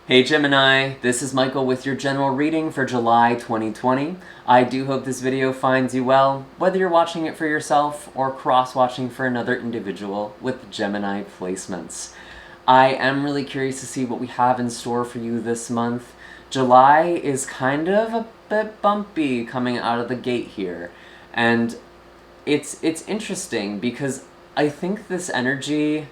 Hey Gemini, this is Michael with your general reading for July 2020. I do hope this video finds you well, whether you're watching it for yourself or cross-watching for another individual with Gemini placements. I am really curious to see what we have in store for you this month. July is kind of a bit bumpy coming out of the gate here, and it's interesting because I think this energy...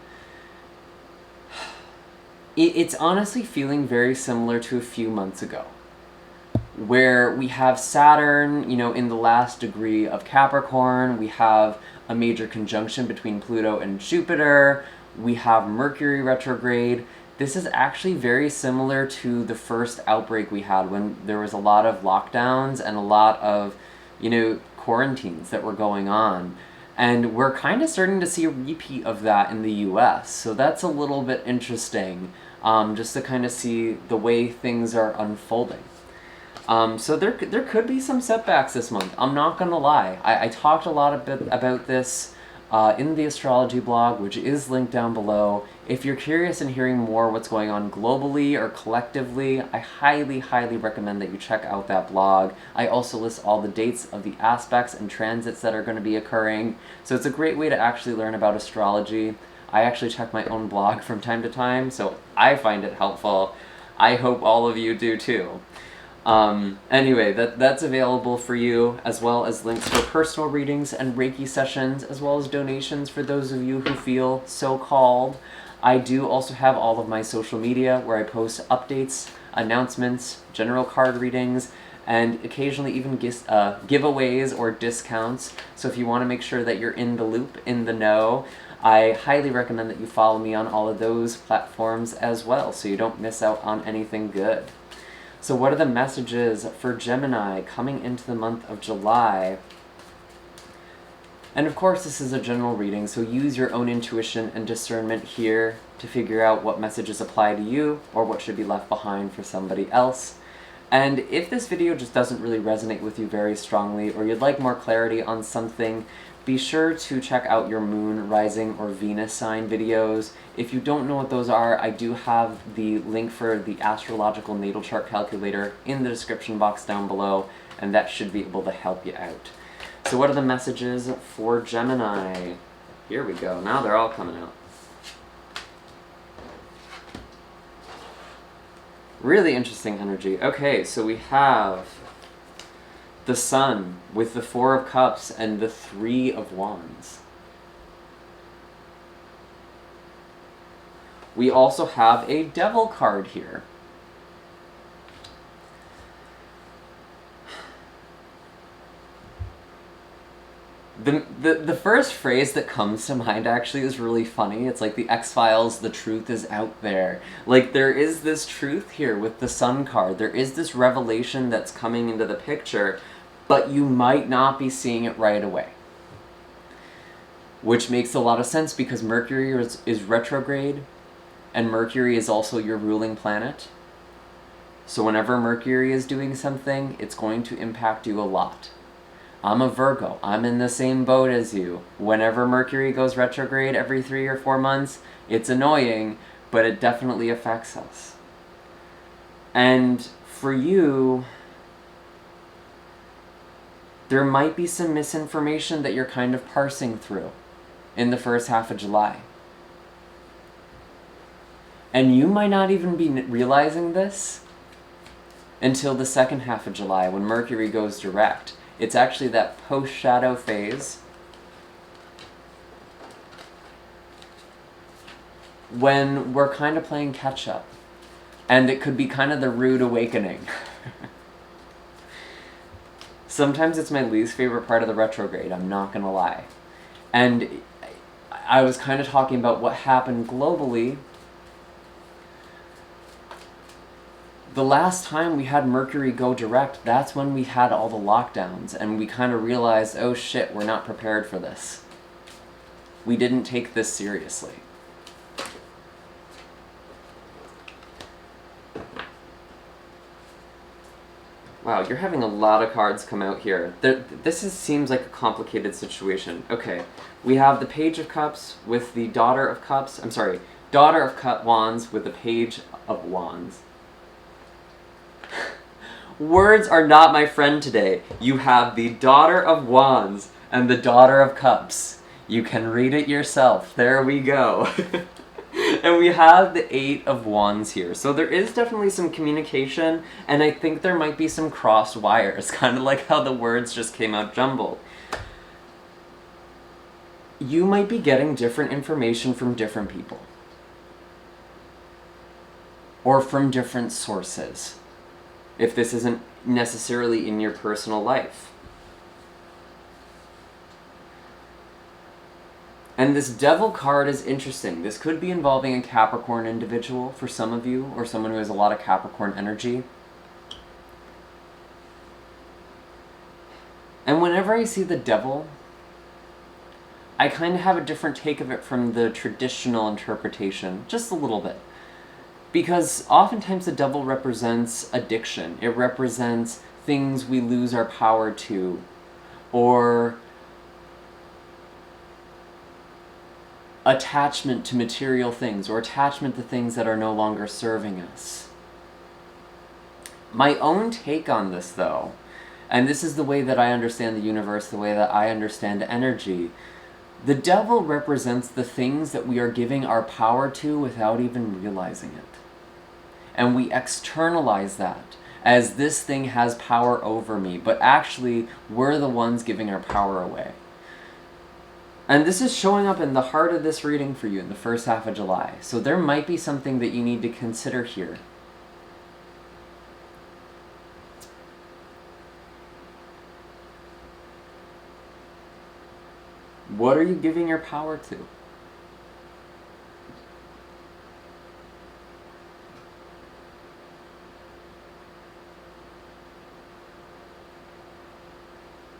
It's honestly feeling very similar to a few months ago, where we have Saturn, in the last degree of Capricorn, we have a major conjunction between Pluto and Jupiter, we have Mercury retrograde. This is actually very similar to the first outbreak we had when there was a lot of lockdowns and a lot of, quarantines that were going on. And we're kind of starting to see a repeat of that in the US, so that's a little bit interesting, just to kind of see the way things are unfolding. So there could be some setbacks this month, I'm not gonna lie. I talked a lot about this in the astrology blog, which is linked down below. If you're curious in hearing more what's going on globally or collectively, I highly, highly recommend that you check out that blog. I also list all the dates of the aspects and transits that are going to be occurring, so it's a great way to actually learn about astrology. I actually check my own blog from time to time, so I find it helpful. I hope all of you do too. Anyway, that's available for you, as well as links for personal readings and Reiki sessions, as well as donations for those of you who feel so called. I do also have all of my social media where I post updates, announcements, general card readings, and occasionally even giveaways or discounts. So if you want to make sure that you're in the loop, in the know, I highly recommend that you follow me on all of those platforms as well, so you don't miss out on anything good. So what are the messages for Gemini coming into the month of July? And of course this is a general reading, so use your own intuition and discernment here to figure out what messages apply to you or what should be left behind for somebody else. And if this video just doesn't really resonate with you very strongly, or you'd like more clarity on something, be sure to check out your moon, rising, or Venus sign videos. If you don't know what those are, I do have the link for the Astrological natal chart calculator in the description box down below, and that should be able to help you out. So what are the messages for Gemini? Here we go, now they're all coming out. Really interesting energy. Okay, so we have the Sun with the Four of Cups and the Three of Wands. We also have a Devil card here. The first phrase that comes to mind actually is really funny. It's like the X-Files, the truth is out there. Like, there is this truth here with the Sun card. There is this revelation that's coming into the picture, but you might not be seeing it right away. Which makes a lot of sense because Mercury is retrograde, and Mercury is also your ruling planet. So whenever Mercury is doing something, it's going to impact you a lot. I'm a Virgo. I'm in the same boat as you. Whenever Mercury goes retrograde every 3 or 4 months, it's annoying, but it definitely affects us. And for you, there might be some misinformation that you're kind of parsing through in the first half of July. And you might not even be realizing this until the second half of July when Mercury goes direct. It's actually that post-shadow phase when we're kind of playing catch-up. And it could be kind of the rude awakening. Sometimes it's my least favorite part of the retrograde, I'm not gonna lie. And I was kind of talking about what happened globally. The last time we had Mercury go direct, that's when we had all the lockdowns, and we kind of realized, oh shit, we're not prepared for this. We didn't take this seriously. Wow, you're having a lot of cards come out here. Seems like a complicated situation. Okay, we have the Page of Cups with the Daughter of Cups. I'm sorry, Daughter of Wands with the Page of Wands. Words are not my friend today. You have the Daughter of Wands and the Daughter of Cups. You can read it yourself. There we go. And we have the Eight of Wands here. So there is definitely some communication, and I think there might be some crossed wires, kind of like how the words just came out jumbled. You might be getting different information from different people. Or from different sources, if this isn't necessarily in your personal life. And this Devil card is interesting. This could be involving a Capricorn individual for some of you, or someone who has a lot of Capricorn energy. And whenever I see the Devil, I kind of have a different take of it from the traditional interpretation, just a little bit. Because oftentimes the Devil represents addiction. It represents things we lose our power to, or attachment to material things, or attachment to things that are no longer serving us. My own take on this, though, and this is the way that I understand the universe, the way that I understand energy, the Devil represents the things that we are giving our power to without even realizing it. And we externalize that as this thing has power over me, but actually we're the ones giving our power away. And this is showing up in the heart of this reading for you in the first half of July. So there might be something that you need to consider here. What are you giving your power to?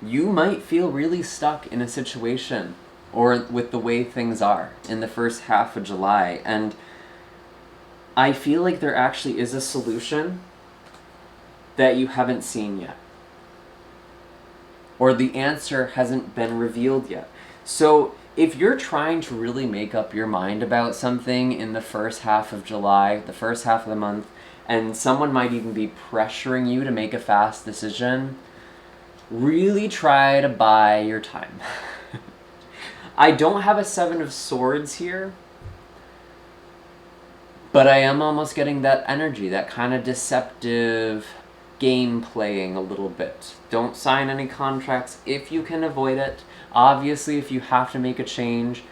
You might feel really stuck in a situation or with the way things are in the first half of July. And I feel like there actually is a solution that you haven't seen yet. Or the answer hasn't been revealed yet. So if you're trying to really make up your mind about something in the first half of July, the first half of the month, and someone might even be pressuring you to make a fast decision, really try to buy your time. I don't have a Seven of Swords here, but I am almost getting that energy, that kind of deceptive game playing a little bit. Don't sign any contracts if you can avoid it. Obviously, if you have to make a change,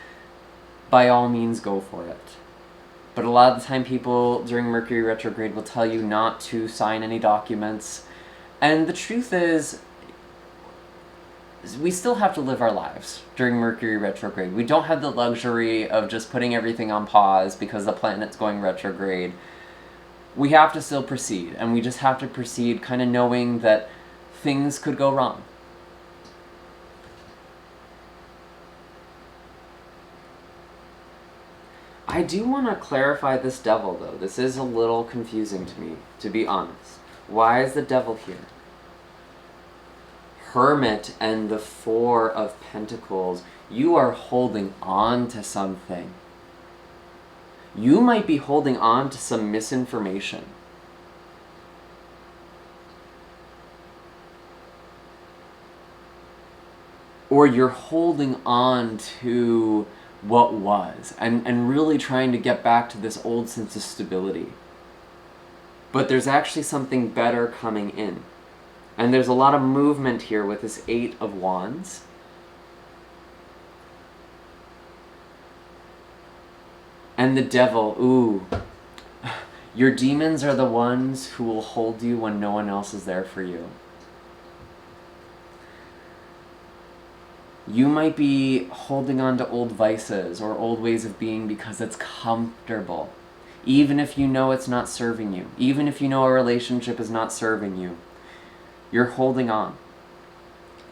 by all means go for it. But a lot of the time people during Mercury retrograde will tell you not to sign any documents. And the truth is, we still have to live our lives during Mercury retrograde. We don't have the luxury of just putting everything on pause because the planet's going retrograde. We have to still proceed, and we just have to proceed kind of knowing that things could go wrong. I do want to clarify this Devil, though. This is a little confusing to me, to be honest. Why is the Devil here? Hermit and the Four of Pentacles. You are holding on to something. You might be holding on to some misinformation. Or you're holding on to what was, and really trying to get back to this old sense of stability. But there's actually something better coming in. And there's a lot of movement here with this Eight of Wands. And the Devil, ooh. Your demons are the ones who will hold you when no one else is there for you. You might be holding on to old vices or old ways of being because it's comfortable. Even if you know it's not serving you. Even if you know a relationship is not serving you. You're holding on.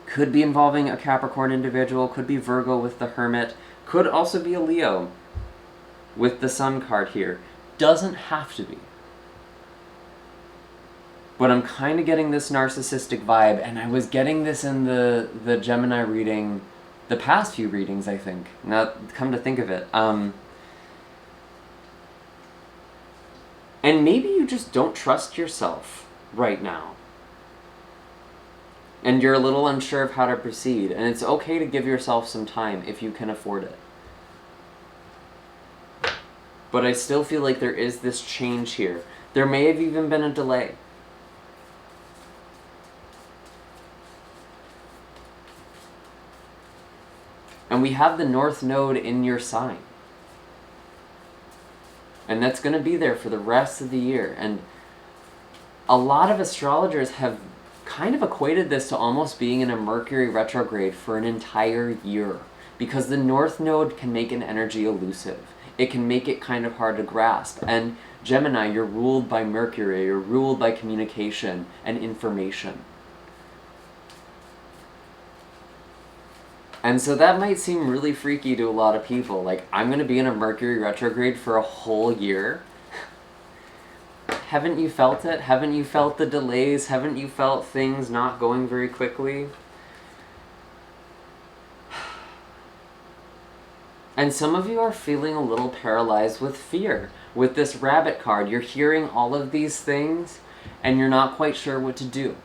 Could be involving a Capricorn individual, could be Virgo with the Hermit, could also be a Leo with the Sun card here. Doesn't have to be. But I'm kind of getting this narcissistic vibe, and I was getting this in the Gemini reading, the past few readings, I think. Now, come to think of it. And maybe you just don't trust yourself right now. And you're a little unsure of how to proceed, and it's okay to give yourself some time if you can afford it. But I still feel like there is this change here. There may have even been a delay. And we have the North Node in your sign. And that's going to be there for the rest of the year. And a lot of astrologers have kind of equated this to almost being in a Mercury retrograde for an entire year. Because the North Node can make an energy elusive. It can make it kind of hard to grasp. And Gemini, you're ruled by Mercury. You're ruled by communication and information. And so that might seem really freaky to a lot of people. Like, I'm going to be in a Mercury retrograde for a whole year? Haven't you felt it? Haven't you felt the delays? Haven't you felt things not going very quickly? And some of you are feeling a little paralyzed with fear. With this rabbit card, you're hearing all of these things, and you're not quite sure what to do.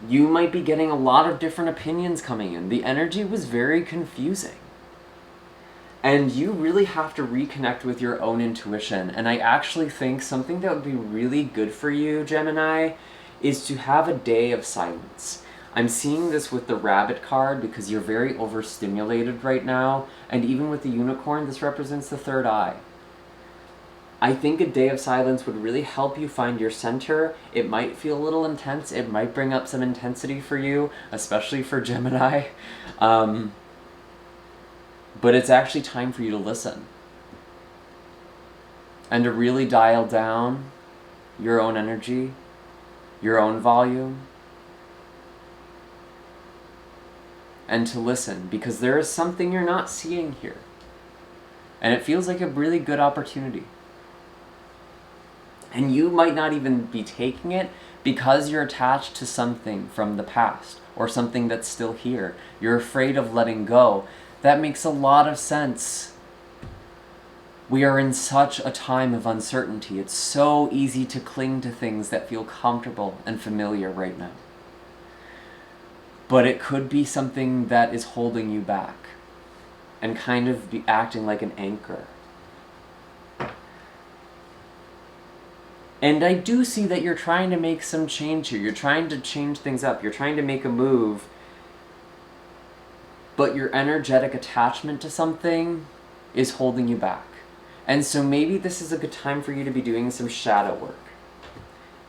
You might be getting a lot of different opinions coming in. The energy was very confusing. And you really have to reconnect with your own intuition. And I actually think something that would be really good for you, Gemini, is to have a day of silence. I'm seeing this with the rabbit card because you're very overstimulated right now. And even with the unicorn, this represents the third eye. I think a day of silence would really help you find your center. It might feel a little intense. It might bring up some intensity for you, especially for Gemini. But it's actually time for you to listen. And to really dial down your own energy, your own volume. And to listen, because there is something you're not seeing here. And it feels like a really good opportunity. And you might not even be taking it because you're attached to something from the past or something that's still here. You're afraid of letting go. That makes a lot of sense. We are in such a time of uncertainty. It's so easy to cling to things that feel comfortable and familiar right now. But it could be something that is holding you back and kind of be acting like an anchor. And I do see that you're trying to make some change here. You're trying to change things up. You're trying to make a move. But your energetic attachment to something is holding you back. And so maybe this is a good time for you to be doing some shadow work.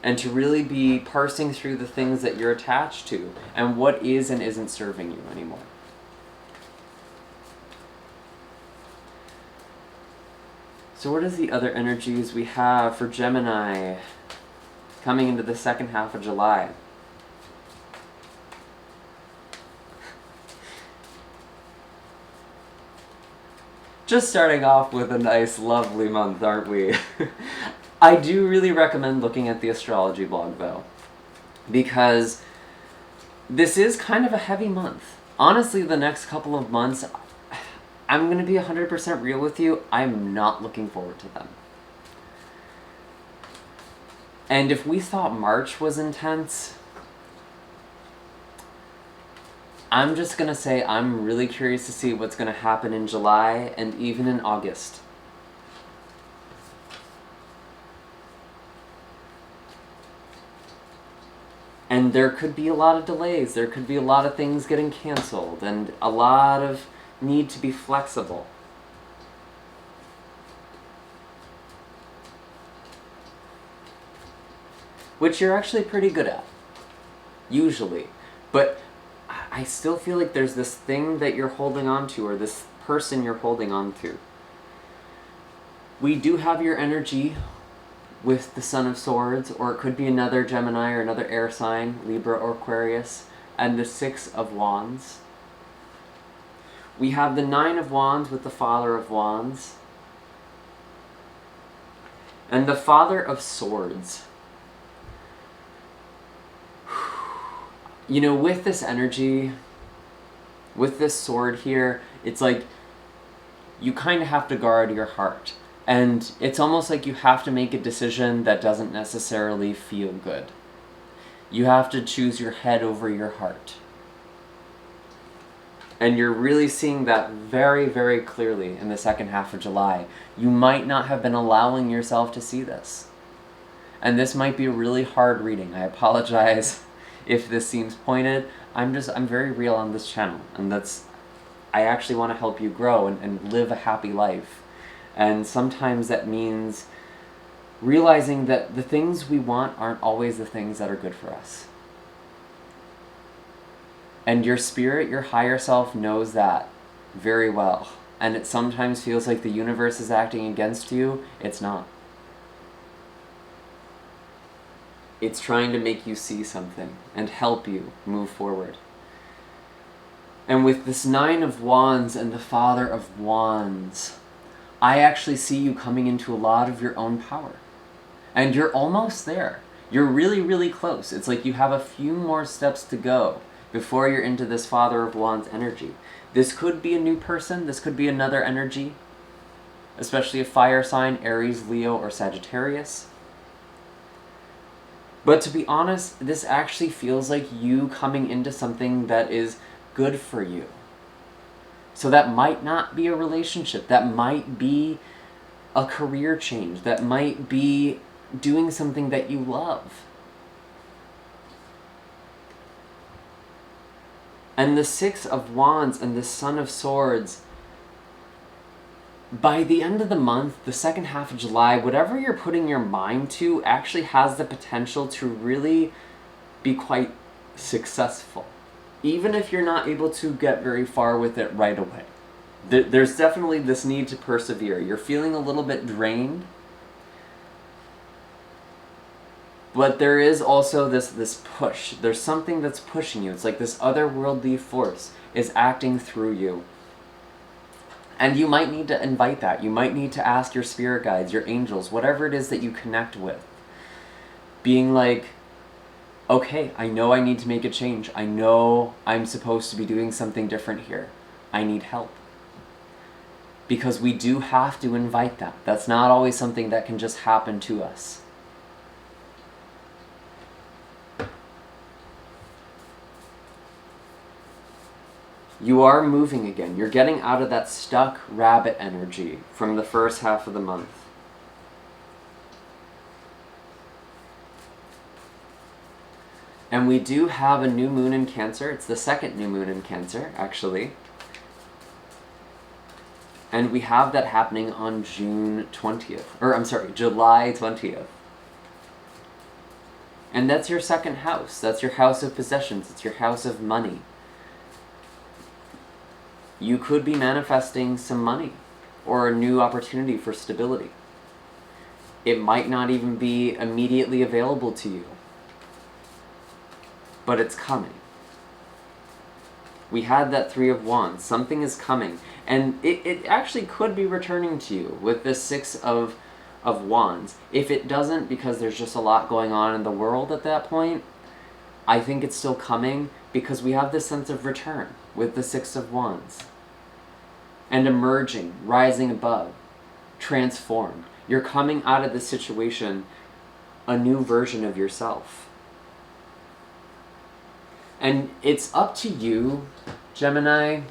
And to really be parsing through the things that you're attached to and what is and isn't serving you anymore. So what is the other energies we have for Gemini coming into the second half of July? Just starting off with a nice, lovely month, aren't we? I do really recommend looking at the astrology blog, though, because this is kind of a heavy month. Honestly, the next couple of months, I'm going to be 100% real with you, I'm not looking forward to them. And if we thought March was intense, I'm just going to say I'm really curious to see what's going to happen in July and even in August. And there could be a lot of delays, there could be a lot of things getting canceled, and a lot of need to be flexible. Which you're actually pretty good at, usually. But I still feel like there's this thing that you're holding on to, or this person you're holding on to. We do have your energy with the Son of Swords, or it could be another Gemini or another air sign, Libra or Aquarius, and the Six of Wands. We have the Nine of Wands with the Father of Wands, and the Father of Swords. You know, with this energy, with this sword here, it's like you kind of have to guard your heart. And it's almost like you have to make a decision that doesn't necessarily feel good. You have to choose your head over your heart. And you're really seeing that very, very clearly in the second half of July. You might not have been allowing yourself to see this. And this might be a really hard reading. I apologize if this seems pointed. I'm very real on this channel. And I actually want to help you grow and live a happy life. And sometimes that means realizing that the things we want aren't always the things that are good for us. And your spirit, your higher self, knows that very well. And it sometimes feels like the universe is acting against you. It's not. It's trying to make you see something and help you move forward. And with this 9 of Wands and the Father of Wands, I actually see you coming into a lot of your own power. And you're almost there. You're really, really close. It's like you have a few more steps to go before you're into this Father of Wands energy. This could be a new person. This could be another energy, especially a fire sign, Aries, Leo, or Sagittarius. But to be honest, this actually feels like you coming into something that is good for you. So that might not be a relationship. That might be a career change. That might be doing something that you love. And the 6 of Wands and the Son of Swords, by the end of the month, the second half of July, whatever you're putting your mind to actually has the potential to really be quite successful. Even if you're not able to get very far with it right away. There's definitely this need to persevere. You're feeling a little bit drained. But there is also this push. There's something that's pushing you. It's like this otherworldly force is acting through you. And you might need to invite that. You might need to ask your spirit guides, your angels, whatever it is that you connect with. Being like, okay, I know I need to make a change. I know I'm supposed to be doing something different here. I need help. Because we do have to invite that. That's not always something that can just happen to us. You are moving again. You're getting out of that stuck rabbit energy from the first half of the month. And we do have a new moon in Cancer. It's the second new moon in Cancer, actually. And we have that happening on July 20th. And that's your second house. That's your house of possessions. It's your house of money. You could be manifesting some money or a new opportunity for stability. It might not even be immediately available to you, but it's coming. We had that 3 of Wands. Something is coming. And it actually could be returning to you with this 6 of Wands. If it doesn't, because there's just a lot going on in the world at that point, I think it's still coming because we have this sense of return with the 6 of Wands. And emerging, rising above, transformed. You're coming out of this situation a new version of yourself. And it's up to you, Gemini,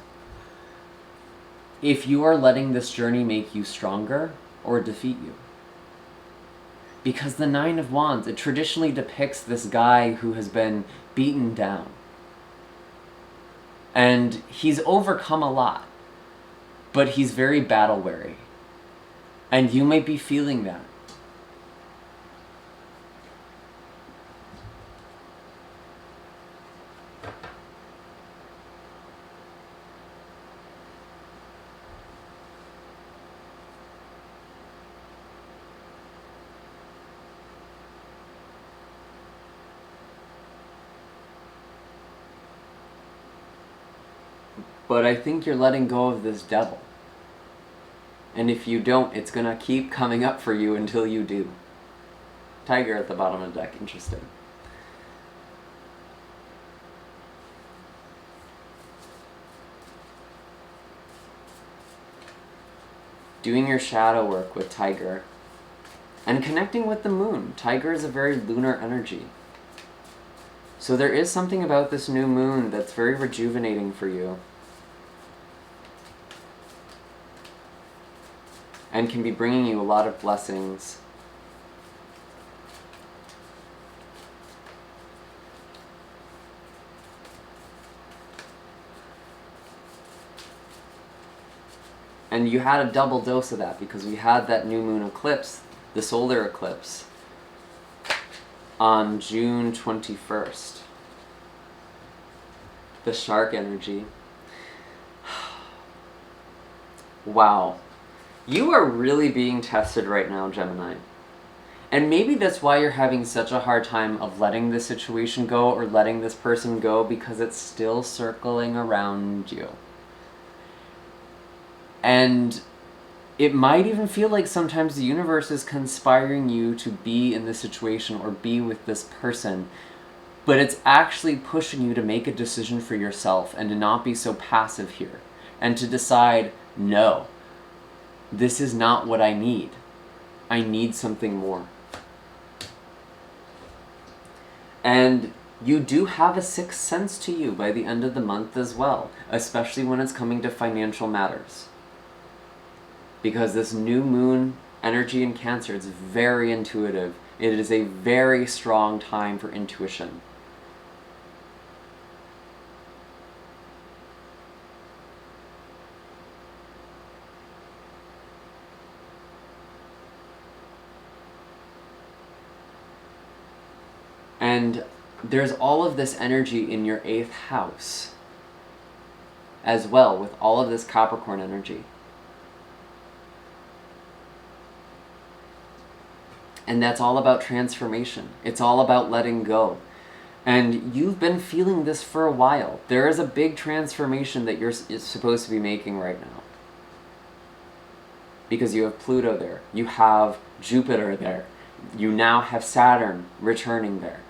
if you are letting this journey make you stronger or defeat you. Because the 9 of Wands, it traditionally depicts this guy who has been beaten down. And he's overcome a lot, but he's very battle weary. And you might be feeling that. But I think you're letting go of this devil. And if you don't, it's going to keep coming up for you until you do. Tiger at the bottom of the deck. Interesting. Doing your shadow work with Tiger. And connecting with the moon. Tiger is a very lunar energy. So there is something about this new moon that's very rejuvenating for you. And can be bringing you a lot of blessings. And you had a double dose of that because we had that new moon eclipse, the solar eclipse, on June 21st. The shark energy. Wow. You are really being tested right now, Gemini. And maybe that's why you're having such a hard time of letting this situation go or letting this person go, because it's still circling around you. And it might even feel like sometimes the universe is conspiring you to be in this situation or be with this person, but it's actually pushing you to make a decision for yourself and to not be so passive here, and to decide, no, this is not what I need. I need something more. And you do have a sixth sense to you by the end of the month as well, especially when it's coming to financial matters. Because this new moon energy in Cancer is very intuitive. It is a very strong time for intuition. And there's all of this energy in your 8th house as well, with all of this Capricorn energy. And that's all about transformation. It's all about letting go. And you've been feeling this for a while. There is a big transformation that you're supposed to be making right now. Because you have Pluto there. You have Jupiter there. You now have Saturn returning there.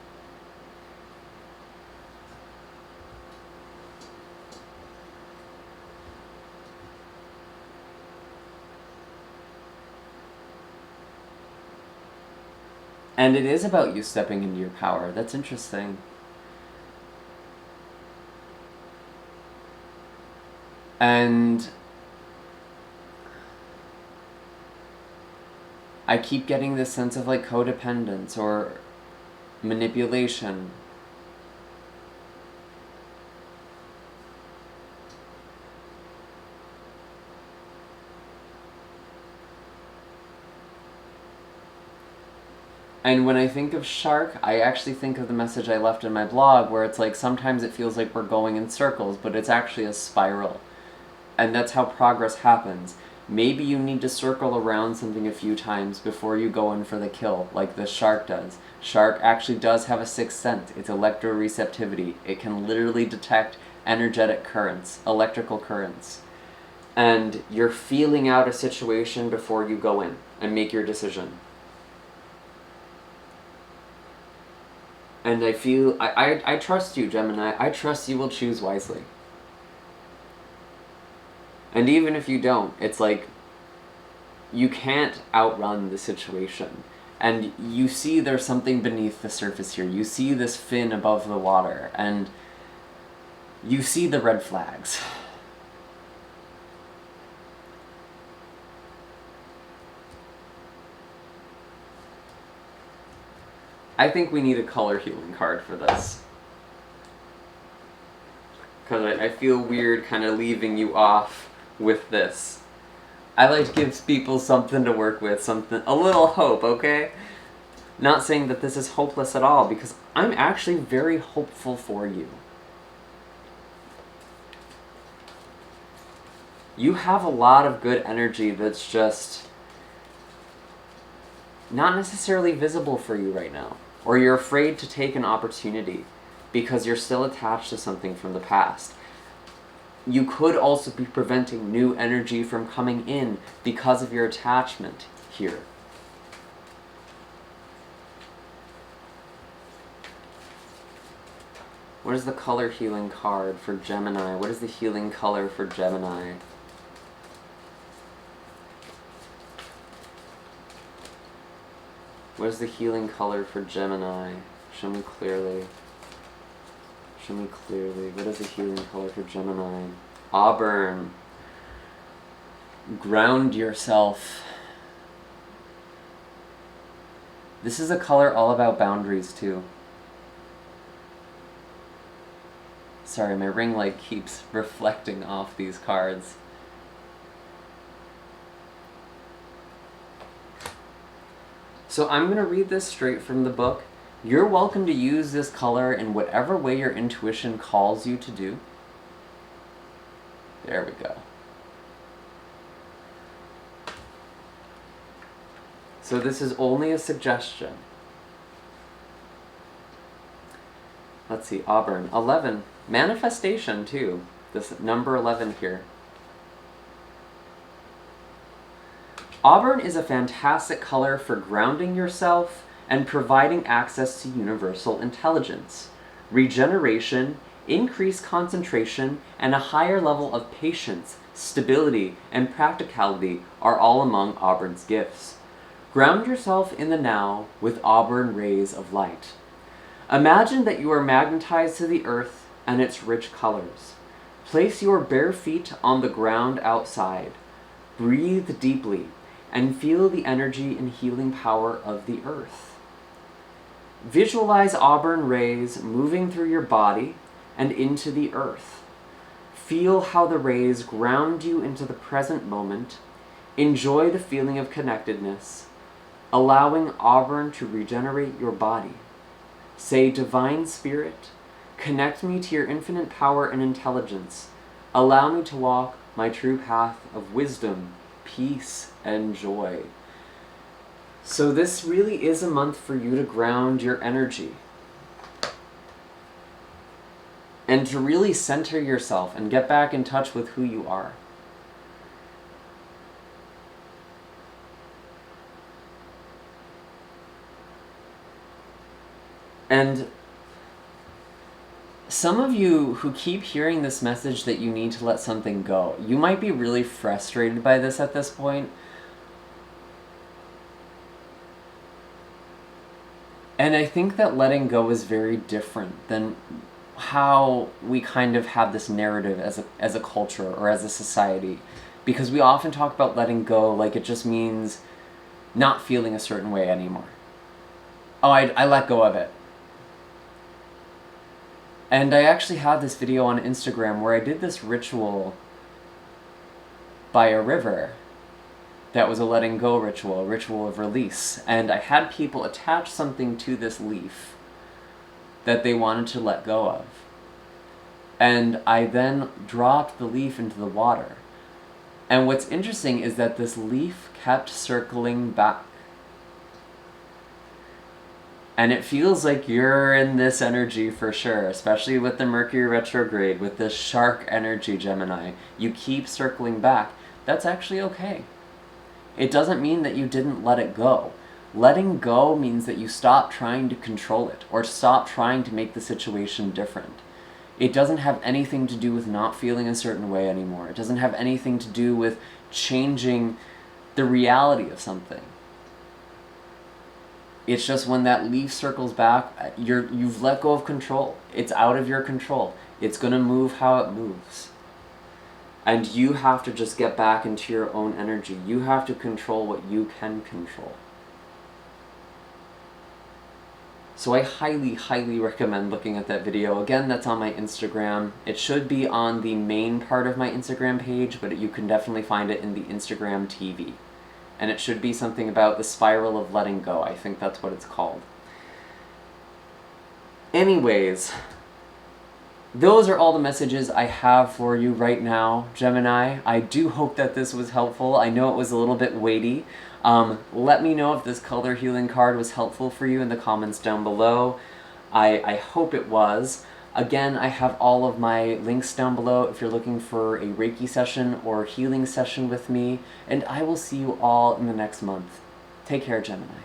And it is about you stepping into your power. That's interesting. And I keep getting this sense of like codependence or manipulation. And when I think of shark, I actually think of the message I left in my blog where it's like sometimes it feels like we're going in circles, but it's actually a spiral. And that's how progress happens. Maybe you need to circle around something a few times before you go in for the kill, like the shark does. Shark actually does have a sixth sense. It's electroreceptivity. It can literally detect energetic currents, electrical currents. And you're feeling out a situation before you go in and make your decision. And I feel, I trust you, Gemini. I trust you will choose wisely. And even if you don't, it's like, you can't outrun the situation. And you see there's something beneath the surface here. You see this fin above the water, and you see the red flags. I think we need a color healing card for this. Because I feel weird kind of leaving you off with this. I like to give people something to work with, something, a little hope, okay? Not saying that this is hopeless at all, because I'm actually very hopeful for you. You have a lot of good energy that's just not necessarily visible for you right now. Or you're afraid to take an opportunity because you're still attached to something from the past. You could also be preventing new energy from coming in because of your attachment here. What is the color healing card for Gemini? What is the healing color for Gemini? What is the healing color for Gemini? Show me clearly. Show me clearly. What is a healing color for Gemini? Auburn. Ground yourself. This is a color all about boundaries too. Sorry, my ring light keeps reflecting off these cards. So I'm going to read this straight from the book. You're welcome to use this color in whatever way your intuition calls you to do. There we go. So this is only a suggestion. Let's see, Auburn. 11. Manifestation, too. This number 11 here. Auburn is a fantastic color for grounding yourself and providing access to universal intelligence, regeneration, increased concentration, and a higher level of patience, stability, and practicality are all among Auburn's gifts. Ground yourself in the now with Auburn rays of light. Imagine that you are magnetized to the earth and its rich colors. Place your bare feet on the ground outside. Breathe deeply and feel the energy and healing power of the earth. Visualize Auburn rays moving through your body and into the earth. Feel how the rays ground you into the present moment. Enjoy the feeling of connectedness, allowing Auburn to regenerate your body. Say, Divine Spirit, connect me to your infinite power and intelligence. Allow me to walk my true path of wisdom, peace, and joy. So this really is a month for you to ground your energy and to really center yourself and get back in touch with who you are. And some of you who keep hearing this message that you need to let something go, you might be really frustrated by this at this point. And I think that letting go is very different than how we kind of have this narrative as a culture or as a society. Because we often talk about letting go like it just means not feeling a certain way anymore. Oh, I let go of it. And I actually had this video on Instagram where I did this ritual by a river that was a letting go ritual, a ritual of release. And I had people attach something to this leaf that they wanted to let go of. And I then dropped the leaf into the water. And what's interesting is that this leaf kept circling back. And it feels like you're in this energy for sure, especially with the Mercury retrograde, with this shark energy, Gemini. You keep circling back. That's actually okay. It doesn't mean that you didn't let it go. Letting go means that you stop trying to control it or stop trying to make the situation different. It doesn't have anything to do with not feeling a certain way anymore. It doesn't have anything to do with changing the reality of something. It's just when that leaf circles back, you've let go of control. It's out of your control. It's going to move how it moves. And you have to just get back into your own energy. You have to control what you can control. So I highly, highly recommend looking at that video. Again, that's on my Instagram. It should be on the main part of my Instagram page, but you can definitely find it in the Instagram TV. And it should be something about the spiral of letting go. I think that's what it's called. Anyways, those are all the messages I have for you right now, Gemini. I do hope that this was helpful. I know it was a little bit weighty. Let me know if this color healing card was helpful for you in the comments down below. I hope it was. Again, I have all of my links down below if you're looking for a Reiki session or healing session with me, and I will see you all in the next month. Take care, Gemini.